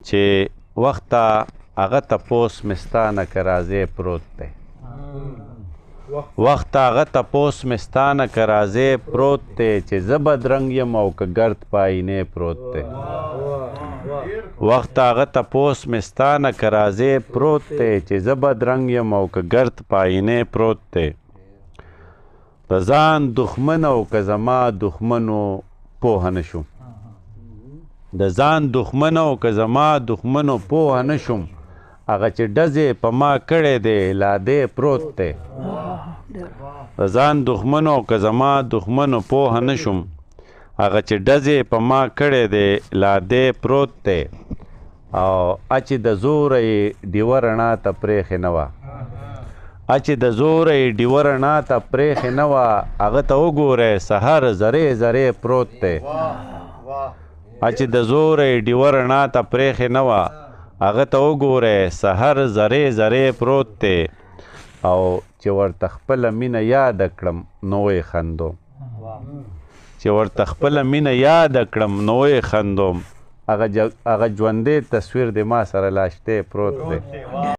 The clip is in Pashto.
چې وخته هغه تپوس مې ستا نه که راځی پروت دی وخته هغه تپوس مې ستا نه که راځی پروت دی چې زه بدرنګ یم او که ګرد په آینې پروت دی وخته هغه تپوس مې ستا نه که راځی پروت دی چې زه بدرنګ یم او که ګرد په آینې پروت دی د ځان دښمن او که زما دښمنو پوهه نه شوم د ځان دښمن او که زما دښمنو پوهه نه شوم هغه چې ډزې په ما کړی دی لا دی پروت دی د ځان دښمن او که زما دښمنو پوهه نه شوم هغه چې ډزې په ما کړی دی لا دی پروت دی او چې د زوره یې ډیوه رڼا ته پرېښې نه وه چې د زوره یې ډیوه رڼا ته پرېښې نه وه هغه ته وګورئ سحر زرې زرې پروت دی چې د زوره یې ډیوه رڼا ته پرېښې نه وه هغه ته وګورئ سحر زرې زرې پروت دی او چې ورته خپله مینه یاده کړم نو یې خندوم چې ورته خپله مینه یاده کړم نو یې خندوم هغه ژوندی تصویر د ما سره لا شتی پروت دی